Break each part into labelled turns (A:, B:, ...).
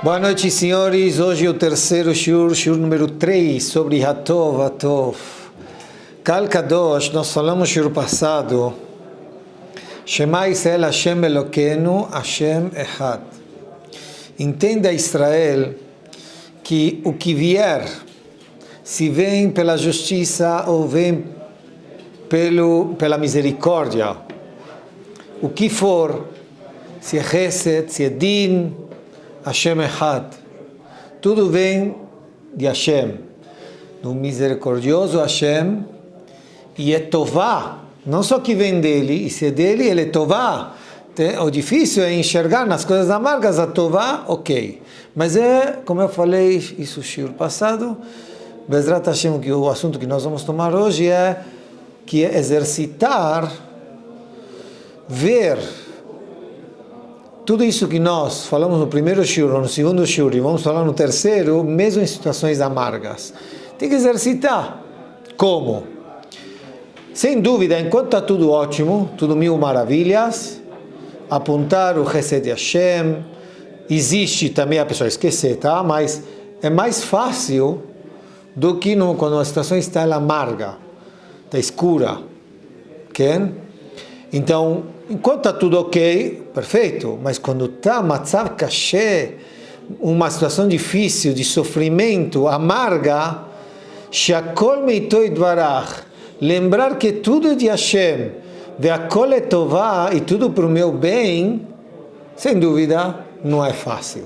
A: Boa noite, senhores. Hoje é o terceiro shiur número 3, sobre Hatov, Hatov. Kal Kadosh, nós falamos no shiur passado, Shema Israel Hashem Elokeinu, Hashem Echad. Entenda, Israel, que o que vier, se vem pela justiça ou vem pela misericórdia, o que for, se é Chesed, se é Din, Hashem Echad, tudo vem de Hashem, do misericordioso Hashem, e é Tová, não só que vem dele, e se é dele, ele é Tová. O difícil é enxergar nas coisas amargas a Tová, ok, mas é, como eu falei, isso no shiur passado, Bezrat Hashem, que o assunto que nós vamos tomar hoje é que é exercitar, ver tudo isso que nós falamos no primeiro shiur, no segundo shiur, e vamos falar no terceiro, mesmo em situações amargas. Tem que exercitar. Como? Sem dúvida, enquanto está tudo ótimo, tudo mil maravilhas, apontar o Chesed de Hashem, existe também a pessoa esquecer, tá? Mas é mais fácil do que quando a situação está amarga, está escura. Okay? Então, enquanto está tudo ok, perfeito, mas quando está matzav kashe, uma situação difícil, de sofrimento, amarga, shakol meito idvarach, lembrar que tudo é de Hashem, ve'akol etová, e tudo para o meu bem, sem dúvida, não é fácil.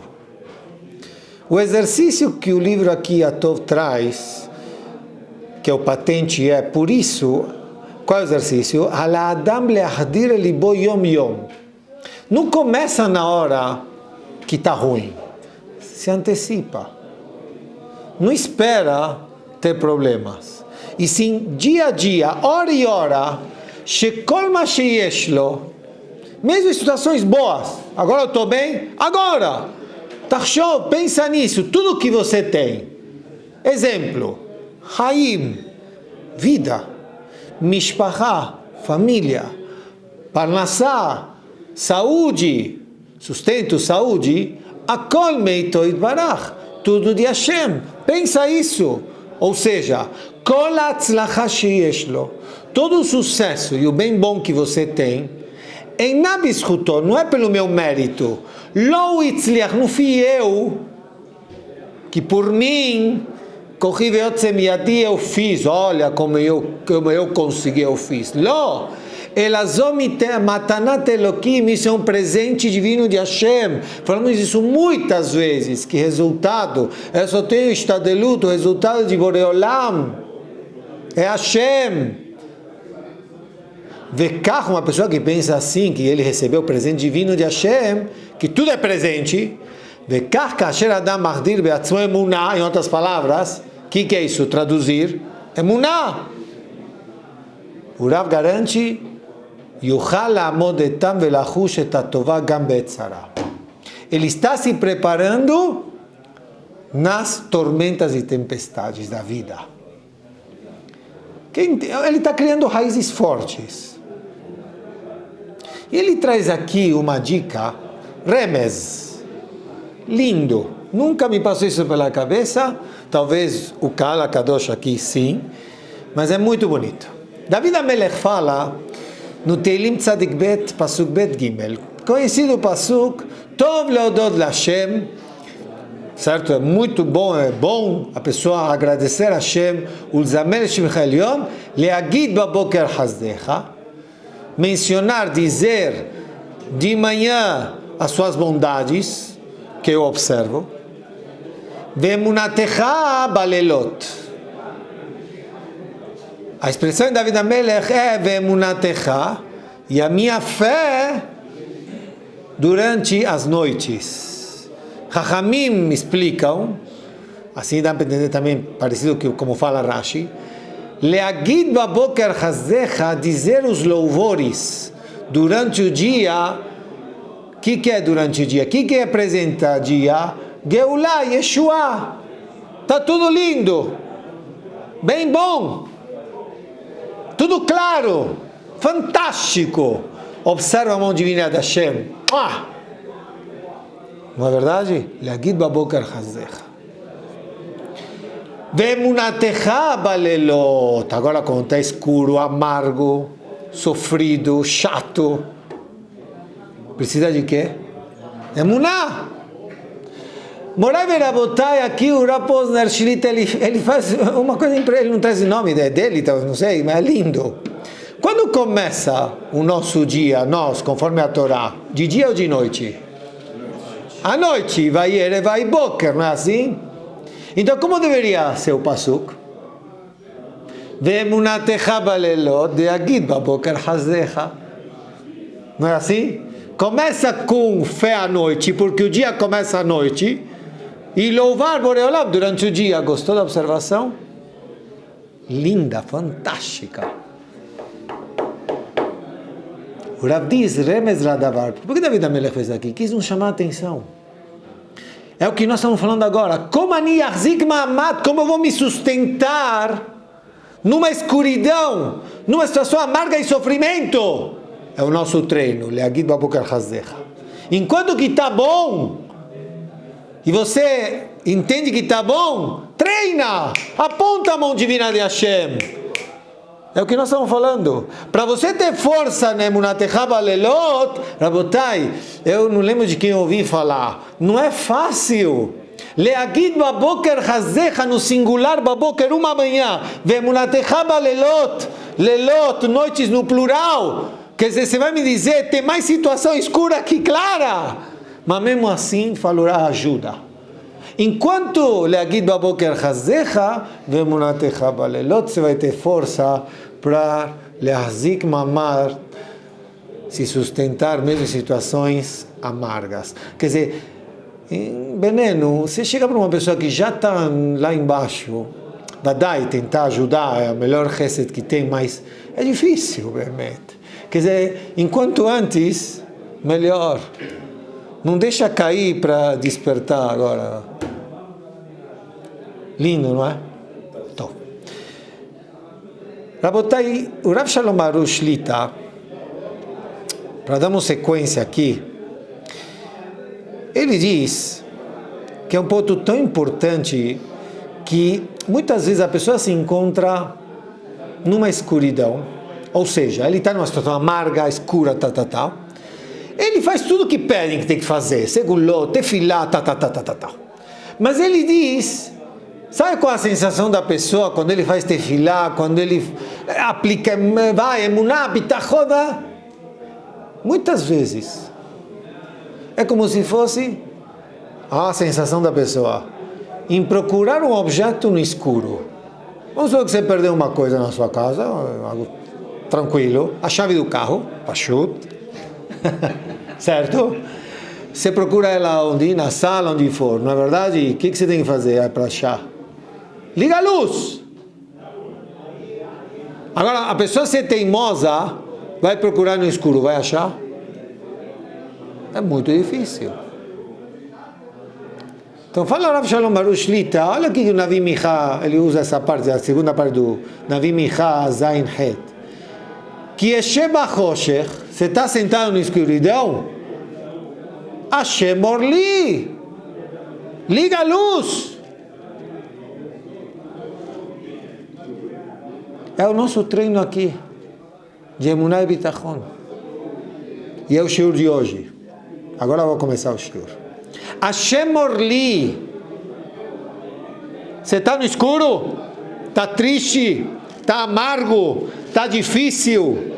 A: O exercício que o livro aqui, Hatov, traz, que é o patente, é por isso. Qual é o exercício? Não começa na hora que está ruim. Se antecipa. Não espera ter problemas. E sim, dia a dia, hora e hora, mesmo em situações boas, agora eu estou bem? Agora! Tachshov, pensa nisso, tudo que você tem. Exemplo, Haim, vida. Mishpachá, família, parnassá, saúde, sustento, saúde, akol meito idbarach, tudo de Hashem. Pensa isso. Ou seja, kol hatzlacha sheyeshlo, todo o sucesso e o bem bom que você tem, em nabischuto, não é pelo meu mérito, lo itzliach, não fui eu, que por mim, corri veotzemiati, eu fiz, olha como eu consegui, eu fiz. Lo, elazomite matanat Elokim, isso é um presente divino de Hashem. Falamos isso muitas vezes, que resultado, eu só tenho estadelut, o resultado de Boreolam, é Hashem. Vekach, uma pessoa que pensa assim, que ele recebeu o presente divino de Hashem, que tudo é presente, vekach kasher adam machdir beatzmo emunah, em outras palavras, o que é isso? Traduzir, emunah. O Rav garante, yuchal la'amod etam velachush et hatová gam be'etzara. Ele está se preparando nas tormentas e tempestades da vida. Ele está criando raízes fortes. E ele traz aqui uma dica, remez, lindo. Nunca me passou isso pela cabeça, talvez o Kal Kadosh aqui sim, mas é muito bonito. David HaMelech fala no Teilim Tzadik Bet, Pasuk Bet Gimel, conhecido Pasuk, Tov leodod Hashem, certo? É muito bom, é bom a pessoa agradecer a Hashem, Ulzamer Shimcha Elyon, Leagid Baboker Hasdecha, mencionar, dizer de manhã as suas bondades, que eu observo, Ve'emunatecha balelot. A expressão de David HaMelech é Ve'emunatecha, e a minha fé durante as noites. Chachamim explicam, assim dá para entender também, parecido que como fala Rashi, Leagid baboker hasdecha, dizer os louvores durante o dia. O que é durante o dia? O que representa o dia? Geulah, Yeshua. Está tudo lindo, bem bom, tudo claro, fantástico. Observa a mão divina de Hashem. Não é verdade? Leagid baboker chazdecha. Ve'emunatecha balelot. Agora quando está escuro, amargo, sofrido, chato, precisa de quê? Emuná. Morai Verabotai, aqui o Rav Posner Shlita, ele faz uma coisa, ele não traz o nome dele, não sei, mas é lindo. Quando começa o nosso dia, nós, conforme a Torá, de dia ou de noite? À noite, vai Erev, vai Boker, não é assim? Então, como deveria ser o pasuk? Ve'emunatecha balelot de'agid baboker chazdecha. Não é assim? Começa com fé à noite, porque o dia começa à noite, e louvar Boreolam durante o dia. Gostou da observação? Linda, fantástica. O Rav diz, Remez Radavar. Por que David Amelech fez aqui? Quis nos chamar a atenção. É o que nós estamos falando agora. Como eu vou me sustentar numa escuridão, numa situação amarga e sofrimento? É o nosso treino. Leagid baboker chazdecha. Enquanto que está bom, e você entende que está bom, treina, aponta a mão divina de Hashem. É o que nós estamos falando. Para você ter força, né, Emunatecha balelot, Rabotai, eu não lembro de quem eu ouvi falar, não é fácil. Leagid baboker chazdecha, no singular, baboker, uma manhã, ve'emunatecha balelot, lelot, noites no plural. Quer dizer, você vai me dizer, tem mais situação escura que clara. Mas mesmo assim, falou, ajuda. Enquanto Leagid baboker chazdecha, ve'emunatecha balelot, você vai ter força para lehazik mamar, se sustentar mesmo em situações amargas. Quer dizer, em veneno, você chega para uma pessoa que já está lá embaixo, vadai, tentar ajudar, é o melhor chesed que tem, mas é difícil, realmente. Quer dizer, enquanto antes, melhor. Não deixa cair para despertar agora. Lindo, não é? Então. Rabotai, o Rav Shalom Arush Shlita, para dar uma sequência aqui, ele diz que é um ponto tão importante que muitas vezes a pessoa se encontra numa escuridão, ou seja, ele está numa situação amarga, escura, tal. Ele faz tudo o que pedem que tem que fazer, segulot, tefilá, tal. Mas ele diz, sabe qual a sensação da pessoa quando ele faz tefilá, quando ele aplica, vai, emuná, bitachon, muitas vezes é como se fosse a sensação da pessoa em procurar um objeto no escuro. Vamos supor que você perdeu uma coisa na sua casa, algo tranquilo, a chave do carro, pachut, certo? Você procura ela onde? Na sala, onde for, não é verdade? O que você tem que fazer para achar? Liga a luz! Agora, a pessoa se é teimosa, vai procurar no escuro, vai achar? É muito difícil. Então fala o Rav Shalom Arush Shlita, olha aqui que o Navi Micha, ele usa essa parte, a segunda parte do Navi Micha Zain Het. Que Esheba Choshech, você está sentado na escuridão, Hashem Orli, liga a luz. É o nosso treino aqui, de Emuná e Bitachon. E é o shiur de hoje. Agora eu vou começar o shiur. Hashem Orli. Você está no escuro? Está triste? Está amargo? Está difícil?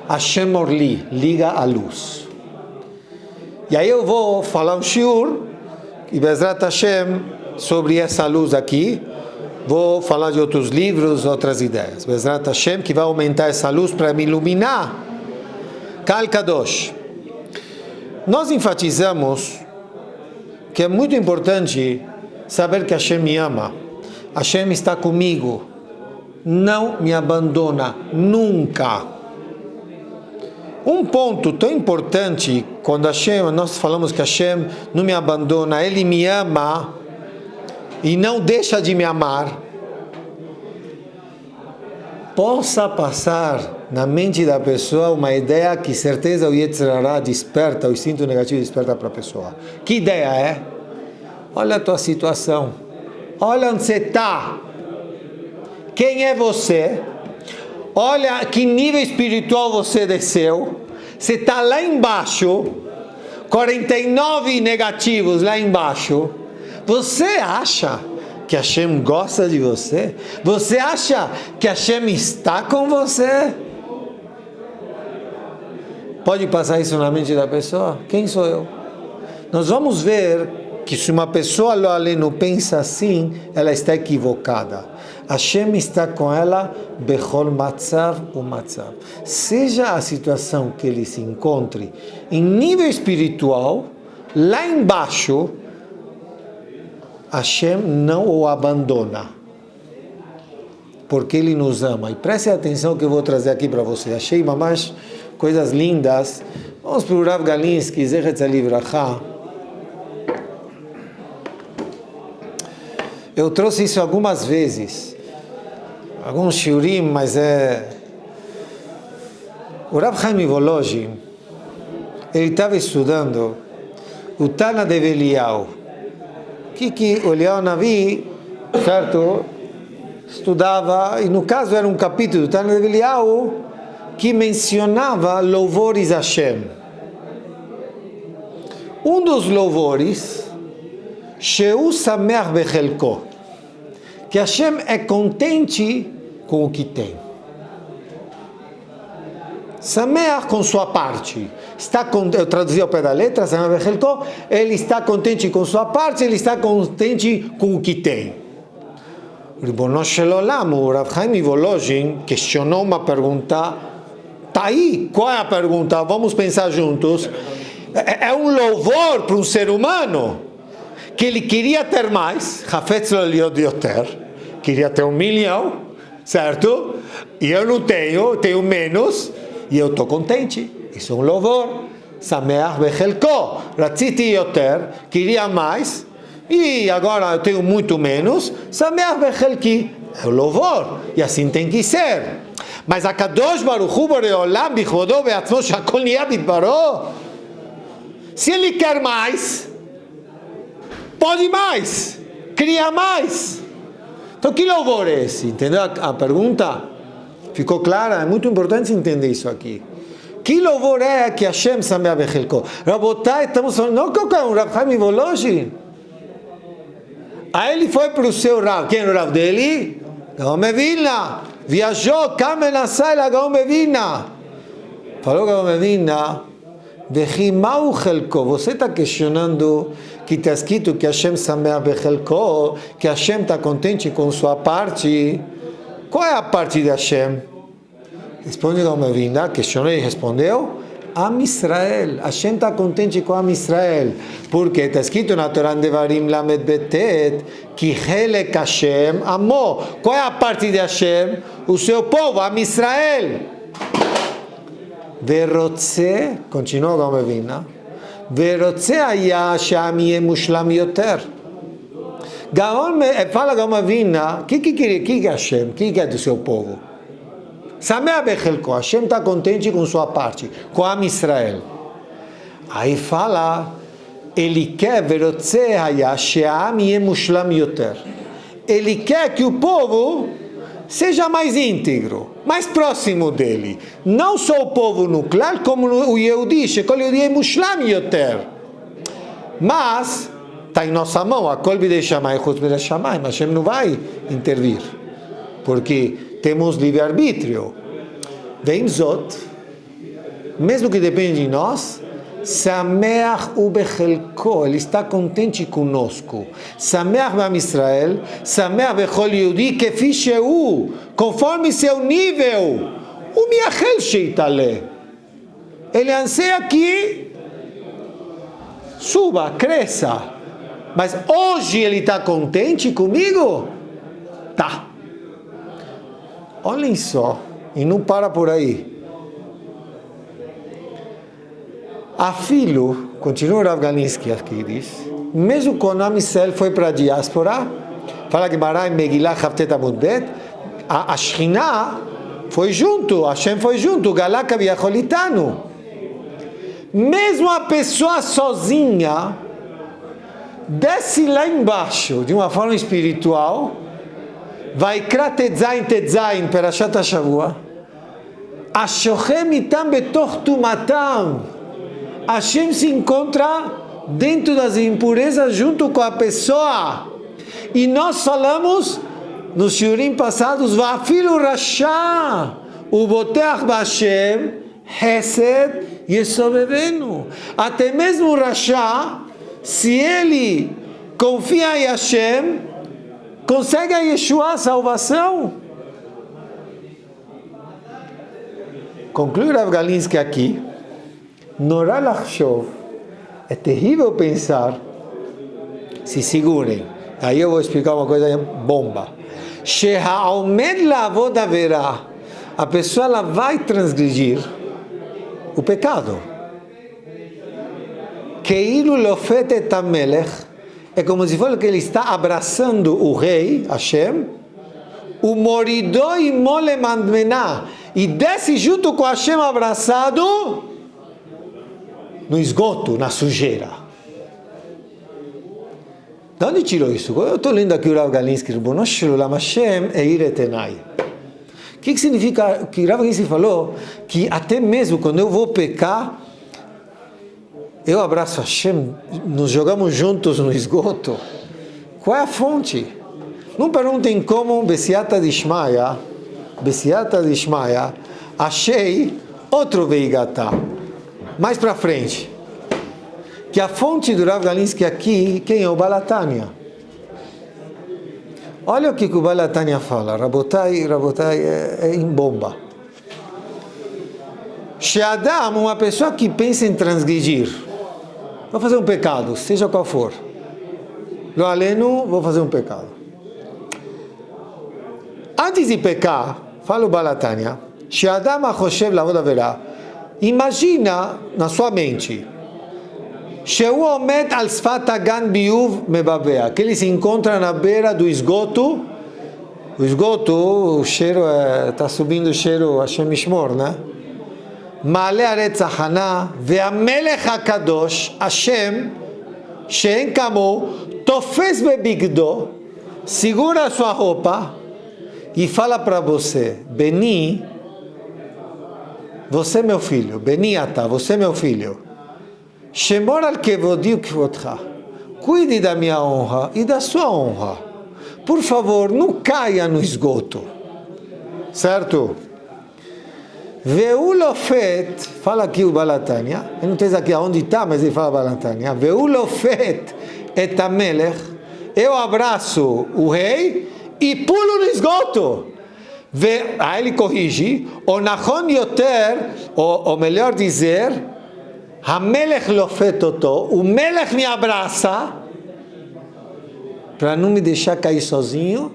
A: Hashem Orli, liga a luz. E aí eu vou falar um shiur, e Bezrat Hashem, sobre essa luz aqui. Vou falar de outros livros, outras ideias. Bezrat Hashem, que vai aumentar essa luz para me iluminar. Kal Kadosh. Nós enfatizamos que é muito importante saber que Hashem me ama. Hashem está comigo. Não me abandona, nunca. Um ponto tão importante, quando Hashem, nós falamos que Hashem não me abandona, Ele me ama e não deixa de me amar. Possa passar na mente da pessoa uma ideia que certeza o Yetzer Hara desperta, o instinto negativo desperta para a pessoa. Que ideia é? Olha a tua situação, olha onde você está, quem é você, olha que nível espiritual você desceu, você está lá embaixo, 49 negativos lá embaixo, você acha que Hashem gosta de você? Você acha que Hashem está com você? Pode passar isso na mente da pessoa? Quem sou eu? Nós vamos ver que se uma pessoa lo aleno pensa assim, ela está equivocada. Hashem está com ela, bechol matzav u matzav. Seja a situação que ele se encontre, em nível espiritual, lá embaixo, Hashem não o abandona, porque Ele nos ama. E preste atenção que eu vou trazer aqui para você. Achei mamash coisas lindas. Vamos para o Rav Galinsky, Zechet Tzalibracha. Eu trouxe isso algumas vezes, alguns shiurim, mas o Rav Chaim Volozhin, ele estava estudando o Tana de Eliyahu. Que o Eliyahu Navi, certo, estudava, e no caso era um capítulo do Tana de Eliyahu que mencionava louvores a Hashem. Um dos louvores, Sheu Sameach Bechelko, que Hashem é contente com o que tem. Sameach com sua parte. Eu traduzi ao pé da letra, ele está contente com sua parte, ele está contente com o que tem. Ribono Shel Olam, o Rav Chaim Volozhin questionou uma pergunta. Tá aí, qual é a pergunta? Vamos pensar juntos. É um louvor para um ser humano que ele queria ter mais, Hafetz lo liot yoter, queria ter 1 milhão, certo? E eu não tenho, tenho menos, e eu estou contente. Isso é um louvor. Sameach bechelko. Ratziti yoter. Queria mais. E agora eu tenho muito menos. Sameach bechelki. É um louvor. E assim tem que ser. Mas a Kadosh Baruch Hu Borei Olam bichvodo beatzmo shakol niyah bidbaro. Se ele quer mais, pode mais. Cria mais. Então que louvor é esse? Entendeu a pergunta? Ficou clara? É muito importante entender isso aqui. Que louvor é que Hashem Sameach Bechelko? Rabotai, estamos falando, não qualquer um, Rav Chaim Volozhin. Aí ele foi para o seu Rav. Quem é o Rav dele? Gaon Mevilna. Viajou, Kamenasai la Gaon Mevilna. Falou Gaon Mevilna, Vechimau Chelko. Você está questionando que está escrito que Hashem Sameach Bechelko, que Hashem está contente com sua parte. Qual é a parte de Hashem? Responde Gaon Mevilna, questionou e respondeu: Am Israel. Hashem está contente com Am Israel. Porque está escrito na Torá Devarim Lamed Betet que Helek Hashem amou. Qual é a parte de Hashem? O seu povo, Am Israel. Verotze, continua Gaon Mevilna, Verotze haya she'am yeh mushlam yoter. Fala Gaon Mevilna, o que é Hashem? O que é do seu povo? Sameach Bechelko, Hashem está contente com sua parte, com Am Israel. Aí fala, ele quer, Verotze haya she'am yeh mushlam yoter. Ele quer que o povo seja mais íntegro, mais próximo dele. Não só o povo nuclear, como o Yehudi, Shekol Yehudi mushlam yoter. Mas está em nossa mão, a Kol bidei Shammai, Chutz bidei Shammai, mas Hashem não vai intervir, porque temos livre-arbítrio. Vem Zot, mesmo que depende de nós, Sameach u bechelko, ele está contente conosco. Sameach b'am Israel, Sameach bechol Yehudi, kefi sheu, conforme seu nível. O miachel sheitale. Ele anseia que suba, cresça. Mas hoje ele está contente comigo? Tá. Olhem só, e não para por aí. Afilo, continua o Rav Galinsky aqui, diz, mesmo quando Am Israel foi para a diáspora, fala que Gemara em Megillah Chavtet Amud Bet, a Shekhinah foi junto, Hashem foi junto, Galaka Viacholitano. Mesmo a pessoa sozinha, desce lá embaixo, de uma forma espiritual, vai Tetzain Tetzain, Perashat HaShavua, Ashochem itam betoch tumatam, Hashem se encontra dentro das impurezas junto com a pessoa. E nós falamos nos shiurim passados, Va'afilu Rasha, Uboteach B'Hashem, Hesed Yesobevenu. Até mesmo o Rasha, se ele confia em Hashem, consegue a Yeshua, a salvação. Conclui Rav Galinsky aqui. Norá lachshov, é terrível pensar, se segurem, aí eu vou explicar uma coisa bomba. Sheha'omed la'avod averá, a pessoa ela vai transgredir o pecado. Keilu lofet et hamelech, é como se fosse que ele está abraçando o rei, Hashem, o moridó e mole mandmená, e desce junto com Hashem abraçado no esgoto, na sujeira. De onde tirou isso? Eu estou lendo aqui o Rav Galinsky, Ribono shel olam, Hashem eir et enai. O que significa que o Rav Galinsky falou? Que até mesmo quando eu vou pecar, eu abraço Hashem, nos jogamos juntos no esgoto. Qual é a fonte? Não perguntem como Besiata Dishmaya, achei outro Veigatá. Mais para frente, que a fonte do Rav Galinsky aqui, quem é o Balatanya? Olha o que o Balatanya fala, Rabotai é em bomba. She'adam, uma pessoa que pensa em transgredir, vou fazer um pecado, seja qual for. Lo aleno, vou fazer um pecado. Antes de pecar, fala o Balatanya, She'adam achoshev la'avod averá, imagina na sua mente, Sheu omet al sfat hagan biuv mebabea, que ele se encontra na beira do esgoto. O esgoto, o cheiro está subindo o cheiro, Hashem Mishmor, né? Ma'ale aretz hachana ve'amelech hakadosh Hashem she'en kamo tofes bebigdo, segura a sua roupa e fala para você, Beni, você é meu filho, Beniata, você é meu filho. Shemor al kevodi ukvodcha, cuide da minha honra e da sua honra. Por favor, não caia no esgoto. Certo? Veulofet, fala aqui o Balatanya, eu não sei aqui aonde está, mas ele fala Balatanya. Veulofet et hamelech, eu abraço o rei e pulo no esgoto. Aí ele corrige, o nachon yoter, ou melhor dizer, Hamelech lofet oto, o Melech me abraça, para não me deixar cair sozinho,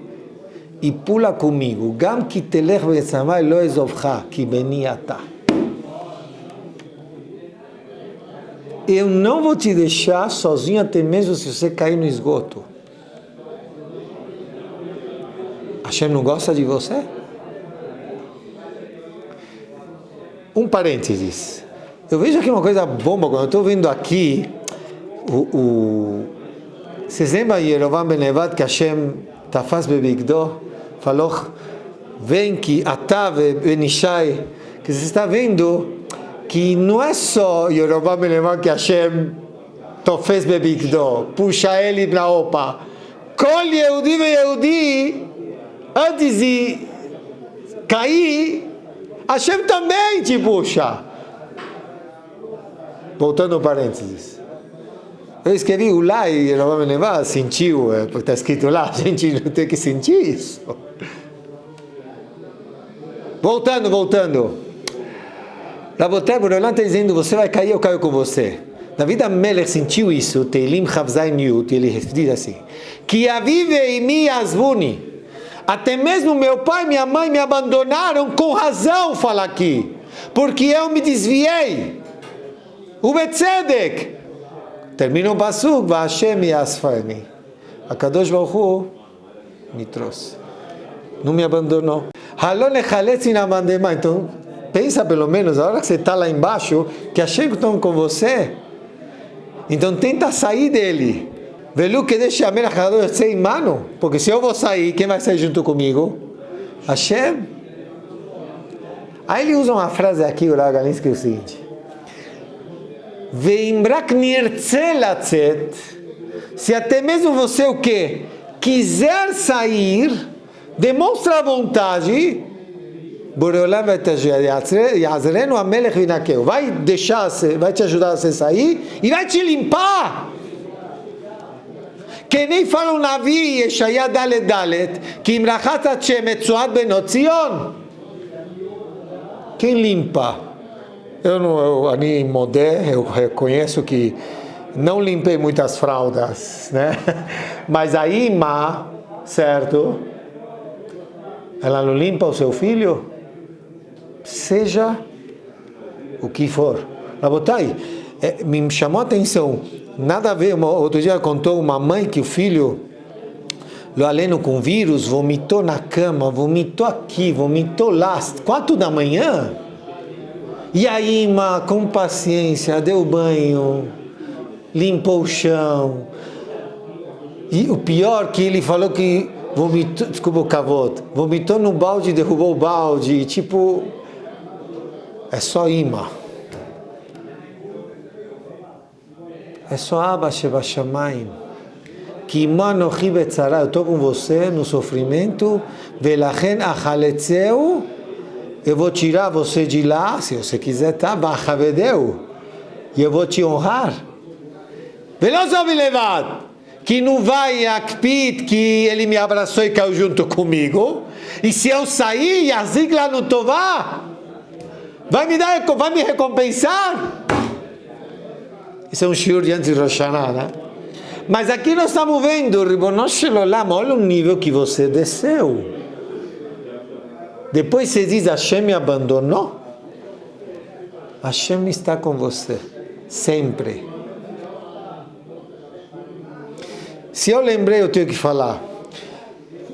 A: e pula comigo. Gam ki telech ve'etzamai lo ezovcha, ki beni ata. Eu não vou te deixar sozinho até mesmo se você cair no esgoto. Hashem não gosta de você? Um parênteses. Eu vejo aqui uma coisa bomba, quando eu estou vendo aqui, vocês lembram Yerovam ben Nevat que Hashem tafas bebigdo, falou, vem que Atav ben Ishai, que você está vendo que não é só Yerovam ben Nevat que Hashem tofes bebigdo, puxa ele na roupa. Kol Yehudi ve Yehudi, antes de cair, Hashem também te puxa. Voltando ao parênteses. Eu escrevi o lá e Yerovam ben Nevat sentiu, porque está escrito lá, a gente não tem que sentir isso. Voltando. Rabotai, Boreolam está dizendo, você vai cair, eu caio com você. David Amelech sentiu isso, Teilim Chavzain Yud, ele diz assim, que avive em mim asbuni, até mesmo meu pai e minha mãe me abandonaram, com razão, fala aqui, porque eu me desviei. O Betzedek. Termina o Pasuk, Vashem Yasfani. A Kadosh Baruch Hu me trouxe. Não me abandonou. Halon echaletz min amandema. Então, pensa pelo menos, a hora que você está lá embaixo, que Hashem está com você. Então, tenta sair dele. Velu que deixe a melech hador ser em mano. Porque se eu vou sair, quem vai sair junto comigo? Hashem. Aí ele usa uma frase aqui, o Rav Galinsky, que é o seguinte. Veimrak nirtze latzet. Se até mesmo você o quê? Quiser sair, demonstra a vontade, Boreolam vai te Yazrenu Amelech Vinakeu. Vai te ajudar a você sair e vai te limpar. Que nem fala o Navi Yeshaya Dalet Dalet, que Imrachat Hashem etzuat benot Zion. Quem limpa? Ani Modé, eu reconheço que não limpei muitas fraldas, né? Mas a Ima, certo? Ela não limpa o seu filho? Seja o que for. Rabotai, me chamou a atenção. Nada a ver, outro dia contou uma mãe que o filho, lo aleno com vírus, vomitou na cama, vomitou aqui, vomitou lá, 4 da manhã. E a Ima, com paciência, deu banho, limpou o chão. E o pior que ele falou que vomitou, desculpa o cavoto, vomitou no balde, derrubou o balde, tipo, é só Ima. É só Abba Sheba Shamayim. Que Imanochi betzara, eu estou com você no sofrimento, velachen achaletzeu, eu vou tirar você de lá, se você quiser, tá? Bachavedeu, e eu vou te honrar. Veloso levad, que não vai akpit, que ele me abraçou e caiu junto comigo, e se eu sair, Yazik lá no Tová, vai me recompensar? Isso é um shiur de antes de Rosh Hashanah, né? Mas aqui nós estamos vendo, Ribono Shel Olam, olha o nível que você desceu. Depois você diz, Hashem me abandonou. Hashem está com você, sempre. Se eu lembrei, eu tenho que falar.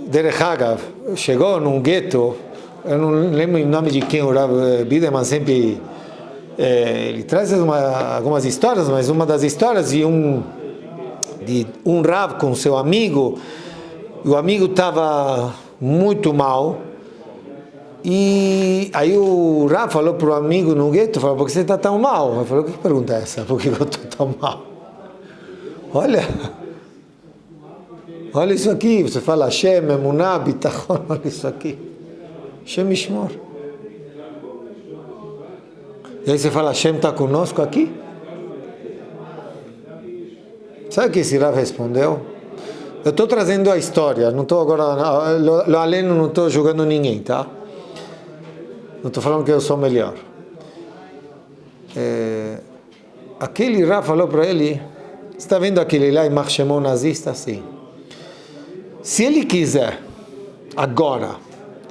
A: Derech Hagav, chegou num gueto, eu não lembro o nome de quem, o Rav Biderman sempre... ele traz algumas histórias, mas uma das histórias de um Rav com seu amigo, e o amigo estava muito mal, e aí o Rav falou para o amigo no gueto, falou, por que você está tão mal? Ele falou, que pergunta é essa? Por que eu estou tão mal? Olha isso aqui, você fala Hashem, Emunah, Bitachon, olha isso aqui, Hashem Ishmor. E aí você fala, Hashem está conosco aqui? Sabe o que esse Rav respondeu? Eu estou trazendo a história, não estou agora, além não estou julgando ninguém, tá? Não estou falando que eu sou melhor. Aquele Rav falou para ele, você está vendo aquele lá em Marshemon nazista? Sim. Se ele quiser, agora,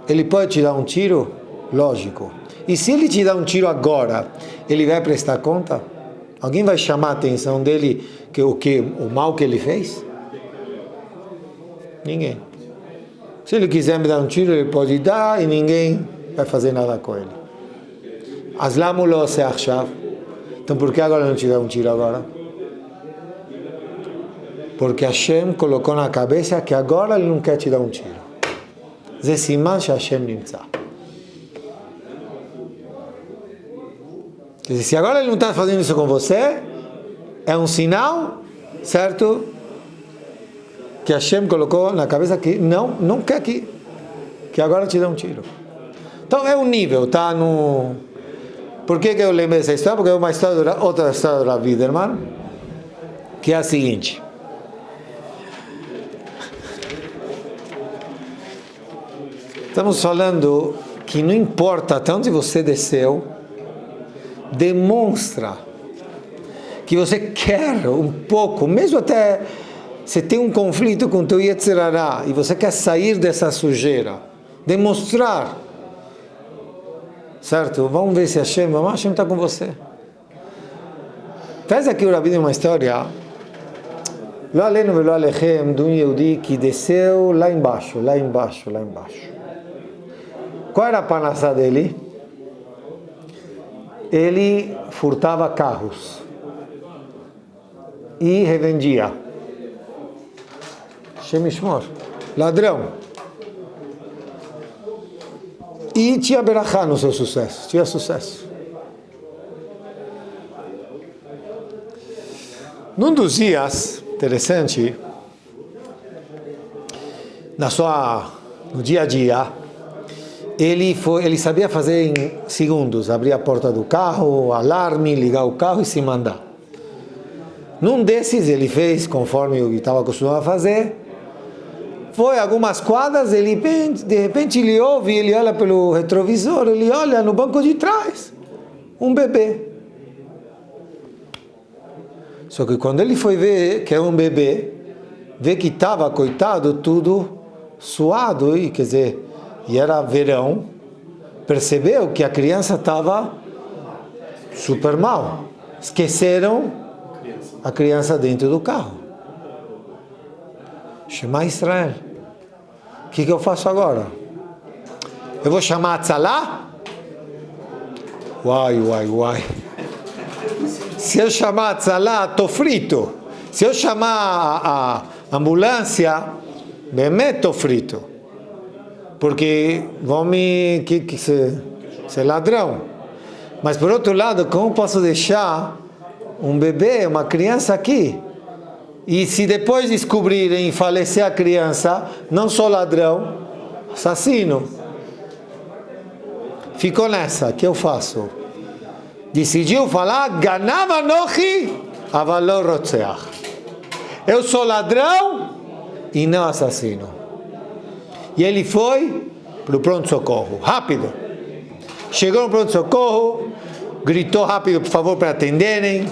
A: ele pode te dar um tiro? Lógico. E se ele te dá um tiro agora, ele vai prestar conta? Alguém vai chamar a atenção dele o mal que ele fez? Ninguém. Se ele quiser me dar um tiro, ele pode dar e ninguém vai fazer nada com ele. Aslamu lo se achshav. Então por que agora não te dá um tiro agora? Porque Hashem colocou na cabeça que agora ele não quer te dar um tiro. Ze siman she Hashem nimtza. Quer dizer, se agora ele não está fazendo isso com você, é um sinal, certo? Que Hashem colocou na cabeça que não quer que agora te dê um tiro. Então é um nível, tá no... Por que eu lembrei dessa história? Porque é uma história, outra história do Rav Biderman, que é a seguinte. Estamos falando que não importa até onde você desceu, demonstra que você quer um pouco, mesmo até você tem um conflito com o teu Yetzer Hara e você quer sair dessa sujeira, demonstrar, certo? Vamos ver se Hashem está com você. Traz aqui o Rabi uma história, Lo alenu velo alechem, de um Yehudi que desceu lá embaixo. Qual era a panaçá dele? Ele furtava carros e revendia. Shemishmor, ladrão. E tinha berachá no seu sucesso, tinha sucesso. Num dos dias, interessante, no dia a dia, ele sabia fazer em segundos, abrir a porta do carro, alarme, ligar o carro e se mandar. Num desses ele fez conforme eu estava acostumado a fazer. Foi algumas quadras, de repente ele ouve, ele olha pelo retrovisor, ele olha no banco de trás, um bebê. Só que quando ele foi ver que é um bebê, vê que estava, coitado, tudo suado, e quer dizer, e era verão, percebeu que a criança estava super mal. Esqueceram a criança dentro do carro. Shema Israel. O que eu faço agora? Eu vou chamar a Tzalá? Uai. Se eu chamar a Tzalá, estou frito. Se eu chamar a ambulância, bemet estou frito. Porque vão me... ser ladrão. Mas por outro lado, como posso deixar um bebê, uma criança aqui? E se depois descobrirem falecer a criança, não sou ladrão, assassino. Ficou nessa, o que eu faço? Decidiu falar, ganava nochi, avalor rotzeach. Eu sou ladrão e não assassino. E ele foi para o pronto-socorro, rápido. Chegou no pronto-socorro, gritou rápido, por favor, para atenderem.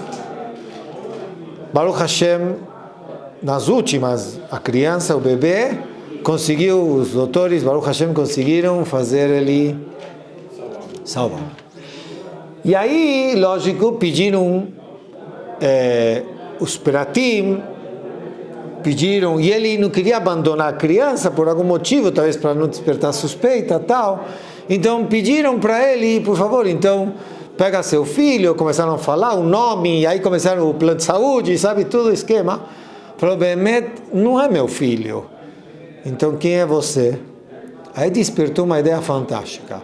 A: Baruch Hashem, nas últimas, a criança, o bebê, os doutores, Baruch Hashem, conseguiram fazer ele salvar. E aí, lógico, pediram os peratim, pediram, e ele não queria abandonar a criança por algum motivo, talvez para não despertar suspeita, tal. Então pediram para ele, por favor, então pega seu filho, começaram a falar o nome, e aí começaram o plano de saúde, sabe, todo o esquema. Falou, Behemet, não é meu filho. Então quem é você? Aí despertou uma ideia fantástica.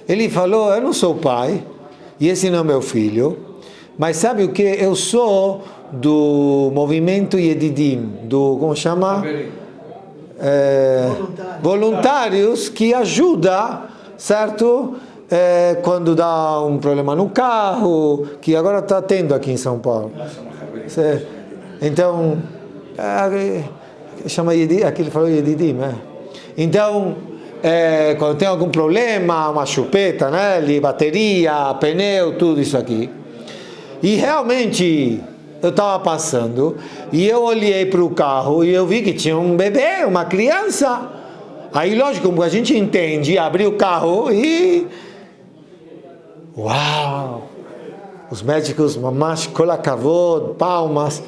A: Ele falou, eu não sou pai, e esse não é meu filho, mas sabe o que? Eu sou do movimento Yedidim, como chama? Voluntários que ajudam, certo? Quando dá um problema no carro, que agora está tendo aqui em São Paulo. Então, chama Yedidim, aqui ele falou Yedidim, né? Então, quando tem algum problema, uma chupeta, né? Bateria, pneu, tudo isso aqui. E realmente, eu estava passando, e eu olhei para o carro, e eu vi que tinha um bebê, uma criança. Aí, lógico, a gente entende, abri o carro e... Uau! Os médicos, mamash, kolakavod, palmas.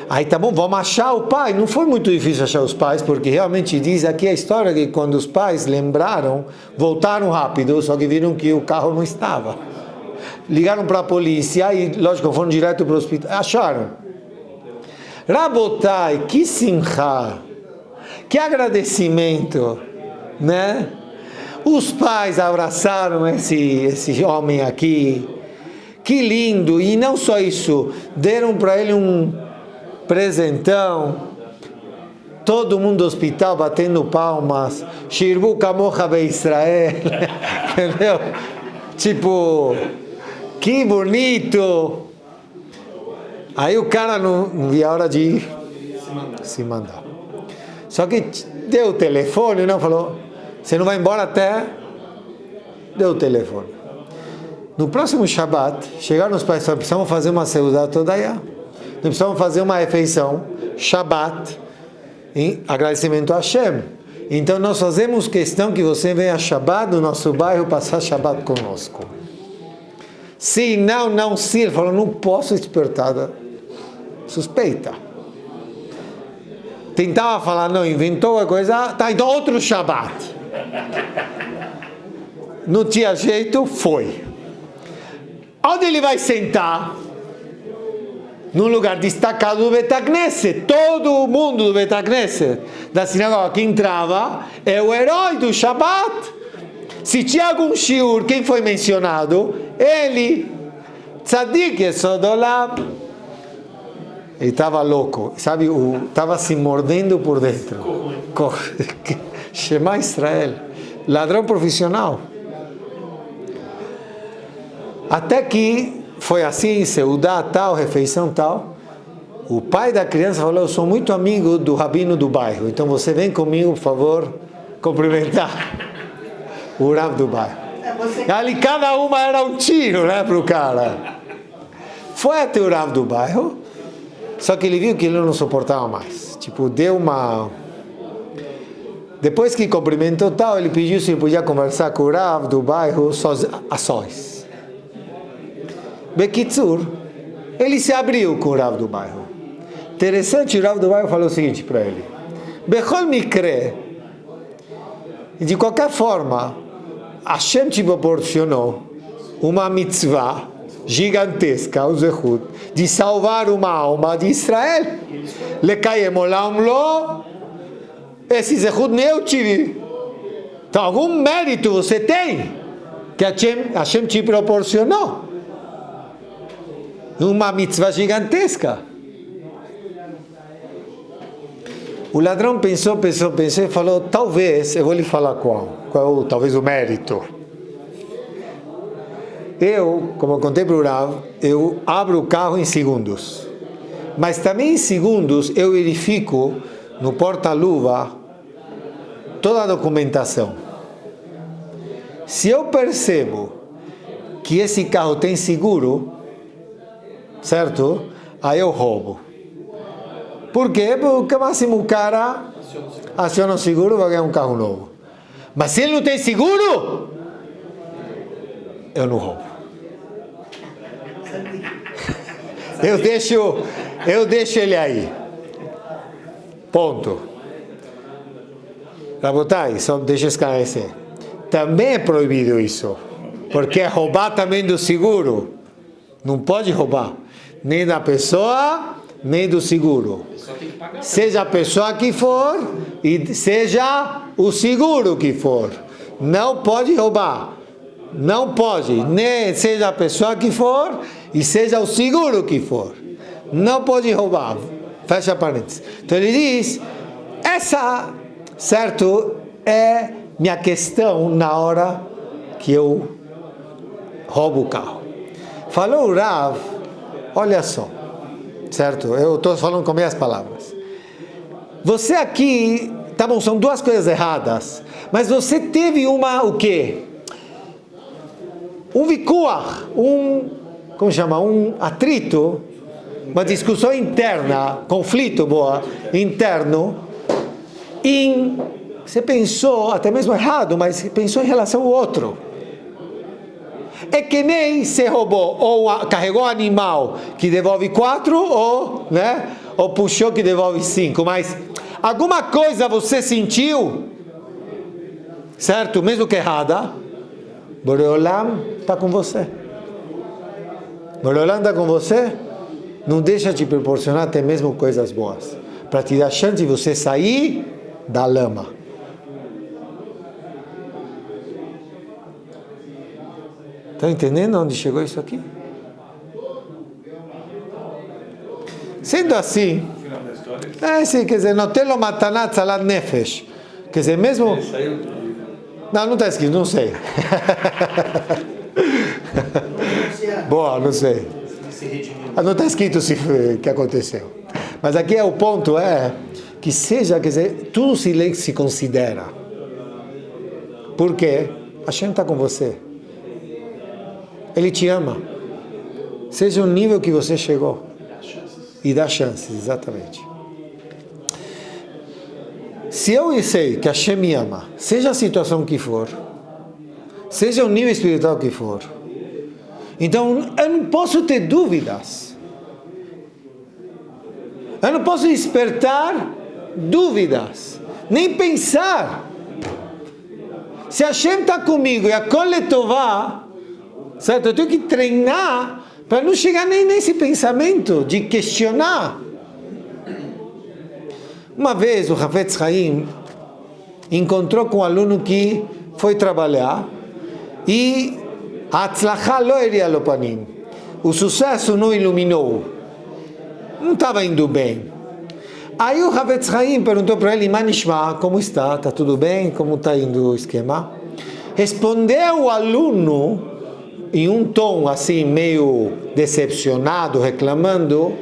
A: Aí tá bom, vamos achar o pai. Não foi muito difícil achar os pais, porque realmente diz aqui a história que quando os pais lembraram, voltaram rápido, só que viram que o carro não estava. Ligaram para a polícia e, lógico, foram direto para o hospital. Acharam. Rabotai, que simcha, que agradecimento, né? Os pais abraçaram esse homem aqui. Que lindo! E não só isso, deram para ele um presentão, todo mundo do hospital batendo palmas, Shirbu Kamocha Be Israel, entendeu? Tipo, que bonito! Aí o cara não via a hora de se mandar. Só que deu o telefone, não falou, você não vai embora até... Deu o telefone. No próximo Shabbat, chegaram os pais e falaram, precisamos fazer uma seudah toda aí. Nós precisamos fazer uma refeição, Shabbat, em agradecimento a Hashem. Então nós fazemos questão que você venha Shabbat no nosso bairro passar Shabbat conosco. Se não, se ele falou, não posso despertar suspeita. Tentava falar, não, inventou a coisa, tá, então outro Shabbat. não tinha jeito, foi. Onde ele vai sentar? Num lugar destacado do Bet HaKnesset. Todo mundo do Bet HaKnesset, da sinagoga que entrava, é o herói do Shabbat. Se tinha algum shiur, quem foi mencionado? Ele, Tzadik Yesod Olam. Ele estava louco, sabe? Estava se mordendo por dentro. Shema Israel, ladrão profissional. Até que foi assim, seudá tal, refeição tal. O pai da criança falou: eu sou muito amigo do rabino do bairro, então você vem comigo, por favor, cumprimentar o Rav do bairro. Ali cada uma era um tiro, né, para o cara. Foi até o Rav do bairro, só que ele viu que ele não suportava mais. Tipo, deu uma... Depois que cumprimentou tal, ele pediu se ele podia conversar com o Rav do bairro a sós. Bekitzur, ele se abriu com o Rav do bairro. Interessante, o Rav do bairro falou o seguinte para ele: Bechol Mikre, de qualquer forma, Hashem te proporcionou uma mitzvah gigantesca, o Zehut, de salvar uma alma de Israel. Lekayem olam lo, esse Zehut nem eu tive. Então, algum mérito você tem que Hashem te proporcionou. Uma mitzvah gigantesca. O ladrão pensou e falou: talvez, eu vou lhe falar qual talvez o mérito. Eu, como eu contei para o Rav, eu abro o carro em segundos. Mas também em segundos eu verifico no porta-luva toda a documentação. Se eu percebo que esse carro tem seguro, certo? Aí eu roubo. Por quê? Porque o máximo o cara aciona o seguro e vai ganhar um carro novo. Mas se ele não tem seguro, eu não roubo. Eu deixo ele aí. Ponto. Rabotai, só deixa eu esclarecer. Também é proibido isso. Porque é roubar também do seguro. Não pode roubar. Nem da pessoa, nem do seguro. Seja a pessoa que for e seja o seguro que for. Não pode roubar. Não pode. Nem seja a pessoa que for e seja o seguro que for. Não pode roubar. Fecha parênteses. Então ele diz: essa, certo, é minha questão na hora que eu roubo o carro. Falou o Rav, olha só, certo? Eu estou falando com minhas palavras. Você aqui, tá bom, são duas coisas erradas, mas você teve o quê? Um vikuach, como chama? Um atrito, uma discussão interna, conflito, interno, você pensou, até mesmo errado, mas pensou em relação ao outro. É que nem você roubou, ou carregou animal que devolve 4, ou puxou que devolve 5, mas alguma coisa você sentiu, certo? Mesmo que errada, Boreolam está com você. Boreolam está com você, não deixa te proporcionar até mesmo coisas boas, para te dar chance de você sair da lama. Estão entendendo onde chegou isso aqui? Sendo assim, sim, quer dizer, Notelo Matanat Salat Nefesh. Quer dizer, mesmo... Não está escrito, não sei. Boa, não sei. Não está escrito o que aconteceu. Mas aqui o ponto que seja, quer dizer, tudo se considera. Por quê? Hashem está com você. Ele te ama. Seja o nível que você chegou. E dá chances, exatamente. Se eu sei que Hashem me ama, seja a situação que for, seja o nível espiritual que for, então eu não posso ter dúvidas. Eu não posso despertar dúvidas. Nem pensar. Se Hashem está comigo e a Koletová, certo? Eu tenho que treinar para não chegar nem nesse pensamento de questionar. Uma vez o Hafetz Haim encontrou com um aluno que foi trabalhar e a Atzlachá lo iria lopanim. O sucesso não iluminou. Não estava indo bem. Aí o Hafetz Haim perguntou para ele, Manishma, como está? Está tudo bem? Como está indo o esquema? Respondeu o aluno em um tom assim meio decepcionado, reclamando,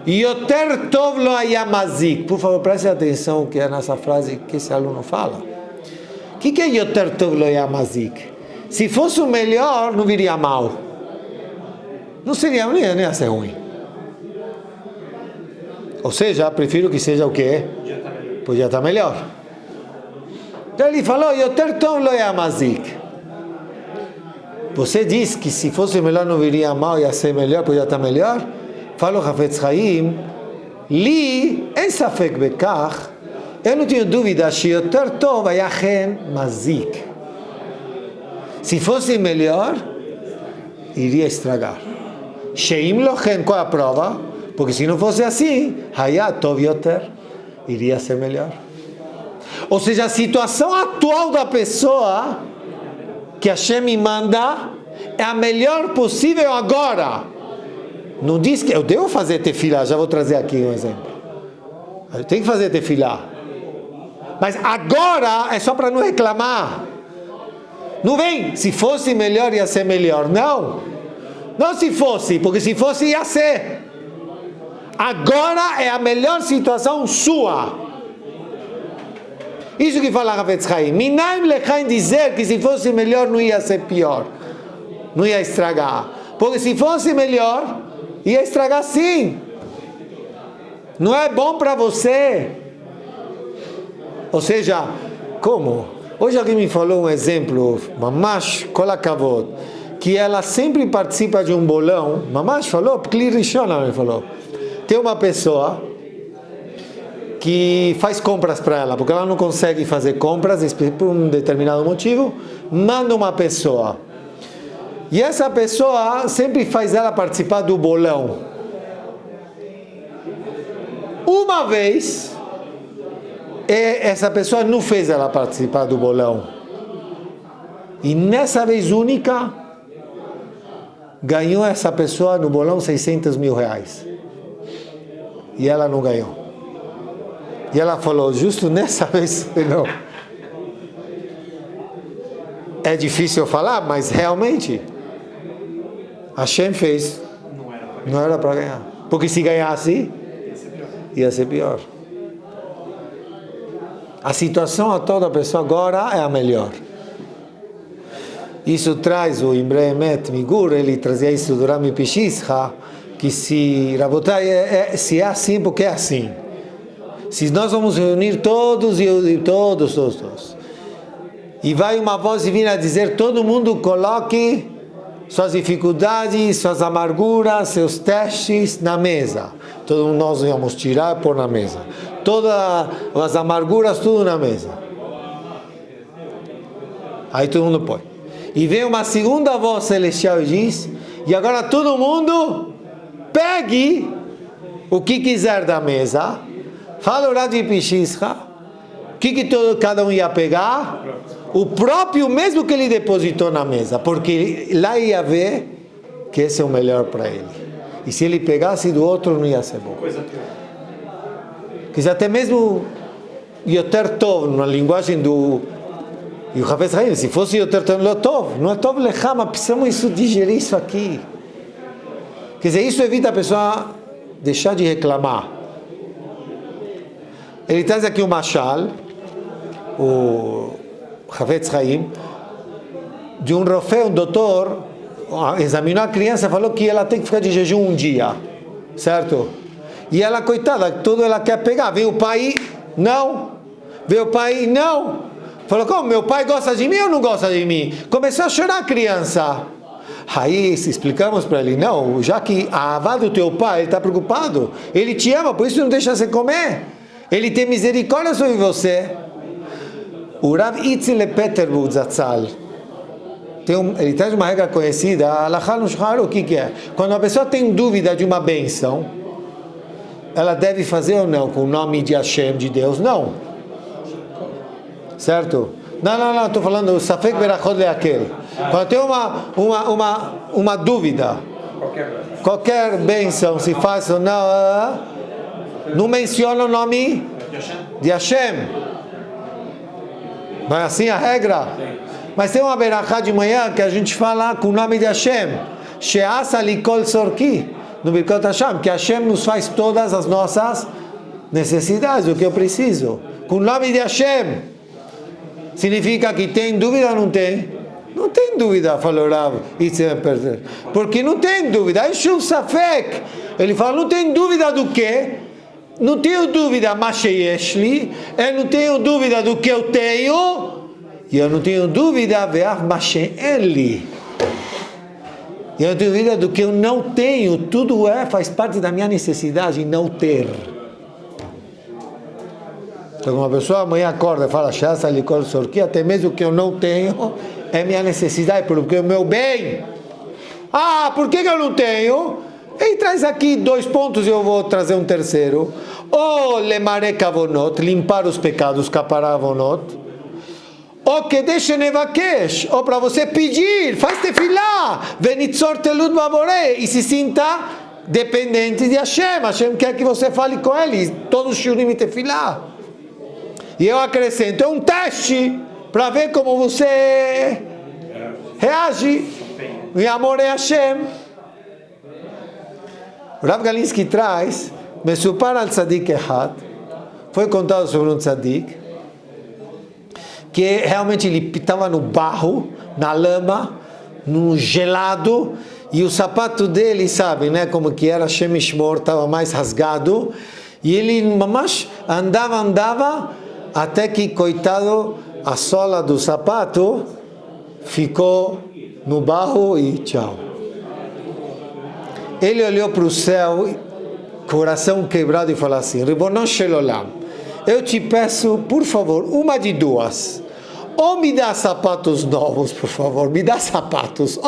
A: Yoter tov lo hayamazik. Por favor, preste atenção que é nessa frase que esse aluno fala. O que é Yoter tov lo hayamazik? Se fosse o melhor, não viria mal. Não seria, nem ia ser ruim. Ou seja, prefiro que seja o quê? Podia estar melhor. Então ele falou, Yoter tov lo hayamazik. Você diz que se fosse melhor não viria mal, ia ser melhor, podia estar melhor? Falou Hafetz Haim, Li, en safek bekach, eu não tenho dúvida, Yoter tov hayachen mazik. Se fosse melhor, iria estragar. Sheim lochen, qual é a prova? Porque se não fosse assim, hayat tov yoter, iria ser melhor. Ou seja, a situação atual da pessoa que Hashem me manda é a melhor possível agora. Não diz que eu devo fazer tefilá, já vou trazer aqui um exemplo. Eu tenho que fazer tefilá. Mas agora é só para não reclamar. Não vem, se fosse melhor ia ser melhor. Não. Não se fosse, porque se fosse ia ser. Agora é a melhor situação sua. Isso que fala Hafetz Haim. Minaim lechaim dizer que se fosse melhor não ia ser pior. Não ia estragar. Porque se fosse melhor, ia estragar sim. Não é bom para você. Ou seja, como? Hoje alguém me falou um exemplo, Mamash Kolakavod, que ela sempre participa de um bolão. Mamash falou, Kli Rishon, ela me falou. Tem uma pessoa que faz compras para ela, porque ela não consegue fazer compras por um determinado motivo, manda uma pessoa. E essa pessoa sempre faz ela participar do bolão. Uma vez, essa pessoa não fez ela participar do bolão. E nessa vez única, ganhou essa pessoa no bolão 600 mil reais. E ela não ganhou. E ela falou, justo nessa vez, não. É difícil falar, mas realmente, Hashem fez. Não era para ganhar. Porque se ganhasse, ia ser pior. A situação atual da pessoa agora é a melhor. Isso traz o Imbremet Migur, ele trazia isso do Rami Pishischa, que se Rabotai se é assim, porque é assim. Se nós vamos reunir todos, e vai uma voz divina dizer, todo mundo coloque suas dificuldades, suas amarguras, seus testes na mesa. Todos nós íamos tirar e pôr na mesa. Todas as amarguras, tudo na mesa. Aí todo mundo põe. E vem uma segunda voz celestial e diz, e agora todo mundo pegue o que quiser da mesa. Fala o Rabi Pishischa, o que cada um ia pegar? O próprio mesmo que ele depositou na mesa, porque lá ia ver que esse é o melhor para ele. E se ele pegasse do outro, não ia ser bom. Quer dizer, até mesmo Yoter Tov, na linguagem do... E o Hafetz Haim, se fosse Yoter Tov, não é Tov Lechama, precisamos digerir isso aqui. Quer dizer, isso evita a pessoa deixar de reclamar. Ele traz aqui o Mashal, o Hafetz Haim, de um rofé, um doutor, examinou a criança e falou que ela tem que ficar de jejum um dia, certo? E ela, coitada, tudo ela quer pegar. Vem o pai, não. Vem o pai, não. Falou, como, meu pai gosta de mim ou não gosta de mim? Começou a chorar a criança. Aí explicamos para ele, não, já que a avó do teu pai, ele está preocupado, ele te ama, por isso não deixa você comer. Ele tem misericórdia sobre você. O Rav Itzle Peterburg Zatzal, ele traz uma regra conhecida, a Halachá no Shulchan Aruch, o que é? Quando a pessoa tem dúvida de uma bênção, ela deve fazer ou não com o nome de Hashem, de Deus? Não. Certo? Não, estou falando do Safek Berachot Leakel. Quando tem uma dúvida, qualquer bênção, se faz ou não menciona o nome de Hashem. Não é assim a regra? Mas tem uma berachá de manhã que a gente fala com o nome de Hashem. She'asa likol sorki. No Birkot Hashem, que Hashem nos faz todas as nossas necessidades, o que eu preciso. Com o nome de Hashem. Significa que tem dúvida ou não tem? Não tem dúvida, falou Rav. Porque não tem dúvida. É Shum Safek. Ele fala, não tem dúvida do quê? Não tenho dúvida, Masheyeshli. Eu não tenho dúvida do que eu tenho. E eu não tenho dúvida, Ve'av Masheyeli. E eu não tenho dúvida do que eu não tenho. Tudo faz parte da minha necessidade, não ter. Então, uma pessoa amanhã acorda e fala, até mesmo o que eu não tenho é minha necessidade, porque é o meu bem. Por que eu não tenho? Ele traz aqui 2 pontos e eu vou trazer um terceiro. Ou lemare kavonot, limpar os pecados, kaparavonot. Ou que deixe nevakesh, ou para você pedir, faz tefilá, venitzor telud baboré, e se sinta dependente de Hashem. Hashem quer que você fale com ele, todos os shurim e tefilá. E eu acrescento, é um teste para ver como você reage em amor a Hashem. O Rav Galinsky traz, Mesupar al Tzadik Ehad, foi contado sobre um Tzadik, que realmente ele estava no barro, na lama, no gelado, e o sapato dele, sabe, né, como que era, Shem Ishmor, estava mais rasgado, e ele mamash andava, até que, coitado, a sola do sapato ficou no barro e tchau. Ele olhou para o céu, coração quebrado, e falou assim, Ribono Shel Olam, eu te peço, por favor, uma de duas. Ou me dá sapatos novos, por favor, me dá sapatos,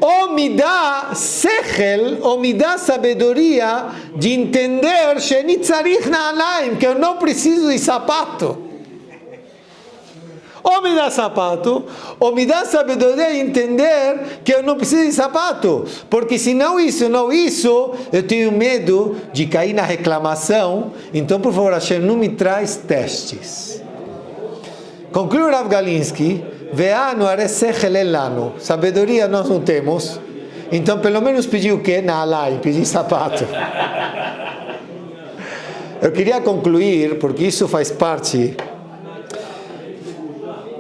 A: ou me dá sechel, ou me dá sabedoria de entender que eu não preciso de sapato. Ou me dá sapato, ou me dá sabedoria de entender que eu não preciso de sapato, porque se não isso, eu tenho medo de cair na reclamação. Então, por favor, Hashem, não me traz testes. Conclui o Rav Galinsky, Ve'anu aresechel elano, sabedoria nós não temos, então pelo menos pedir o quê? Naalai, pedir sapato. Eu queria concluir, porque isso faz parte.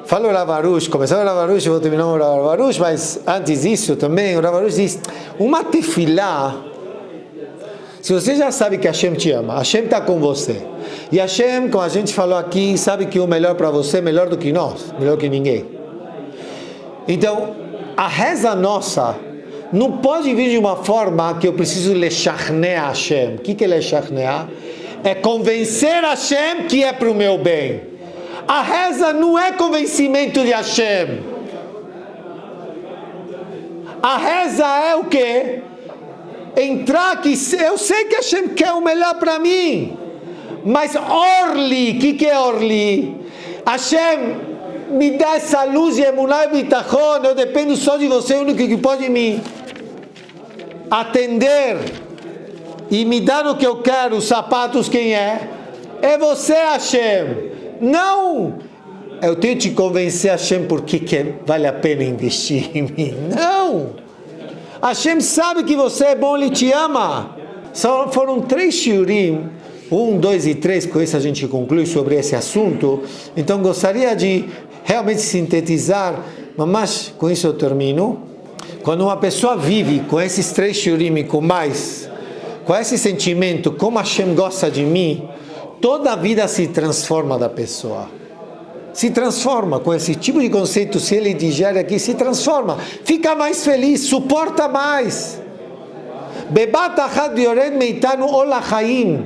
A: Fala o Rav Arush, começou o Rav Arush, eu vou terminar o Rav Arush, mas antes disso também, o Rav Arush diz, uma tefilá, se você já sabe que Hashem te ama, Hashem está com você, e Hashem, como a gente falou aqui, sabe que o melhor para você é melhor do que nós, melhor que ninguém. Então, a reza nossa não pode vir de uma forma que eu preciso lechachnear Hashem. O que é lechachnear? É convencer Hashem que é para o meu bem. A reza não é convencimento de Hashem. A reza é o quê? Entrar que eu sei que Hashem quer o melhor para mim. Mas Orli, o que é Orli? Hashem, me dá essa luz e emunah e bitachon, eu dependo só de você, o único que pode me atender e me dar o que eu quero, os sapatos, quem é? É você, Hashem. Não, eu tenho que te convencer, Hashem, porque que vale a pena investir em mim. Não, Hashem sabe que você é bom, Ele te ama. Foram 3 shiurim, 1, 2 e 3, com isso a gente conclui sobre esse assunto. Então gostaria de realmente sintetizar, mas com isso eu termino. Quando uma pessoa vive com esses 3 shiurim, com esse sentimento, como Hashem gosta de mim, toda a vida se transforma da pessoa. Se transforma com esse tipo de conceito, se ele digere aqui, se transforma, fica mais feliz, suporta mais. Bebat achad yored meitanu ol hachaim.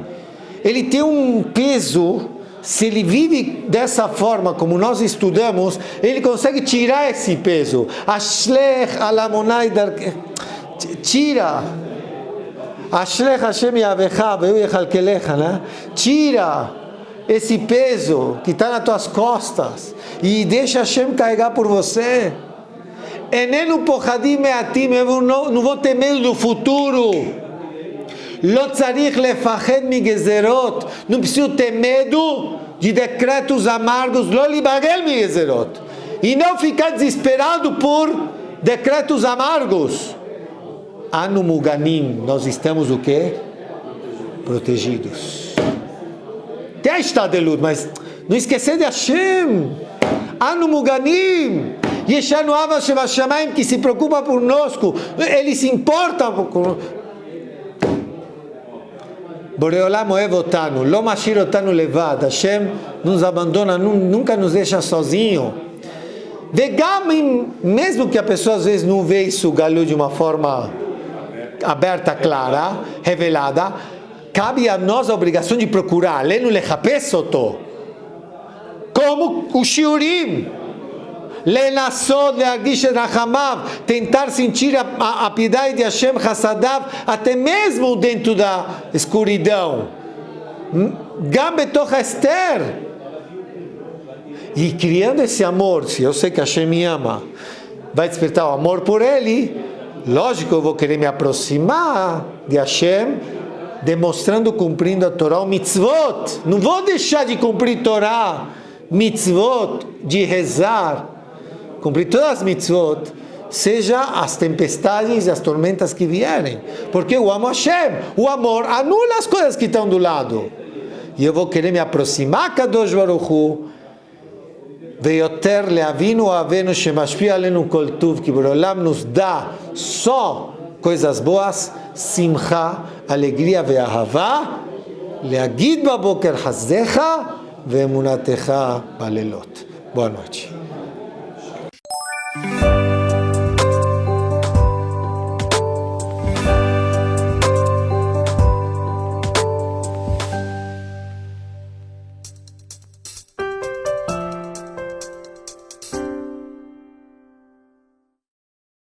A: Ele tem um peso, se ele vive dessa forma, como nós estudamos, ele consegue tirar esse peso. Ashlech alamonai tira. Ashlech Hashem yavecha veu yechalkelecha, né? Tira esse peso que está nas tuas costas e deixa Hashem carregar por você. Enenu pochadim meatim, eu não vou ter medo do futuro. Lo tzarich lefached migezerot, não preciso ter medo de decretos amargos, lo libagel migezerot, e não ficar desesperado por decretos amargos. Anu muganim, nós estamos o quê? Protegidos. Tem estado de luto, mas não esquecer de Hashem. Anu muganim. Yeshanu Ava Shevashamayim, que se preocupa por conosco, ele se importa com. Boreolam oev otanu, lo mashir otanu levad. Hashem nos abandona, nunca nos deixa sozinho. Vegam, mesmo que a pessoa às vezes não vê isso galho de uma forma aberta, clara, revelada, cabe a nós a obrigação de procurar. Lenu lechapes oto, como o shiurim. Lenassod, leagish rachamav, tentar sentir a piedade de Hashem Hassadav, até mesmo dentro da escuridão. Gam betoch Esther. E criando esse amor, se eu sei que Hashem me ama, vai despertar o amor por ele, lógico, eu vou querer me aproximar de Hashem, demonstrando, cumprindo a Torá, o mitzvot. Não vou deixar de cumprir Torá, mitzvot, de rezar, cumprir todas as mitzvot, seja as tempestades e as tormentas que vierem, porque eu amo Hashem. O amor anula as coisas que estão do lado, e eu vou querer me aproximar Kadosh Baruch Hu, veioter leavinu avenu shemashpia alenu kol tuv, que Boreolam nos dá só coisas boas, simcha, alegria ve'ahava, leagid baboker hazdecha ve'emunatecha balelot. Boa noite.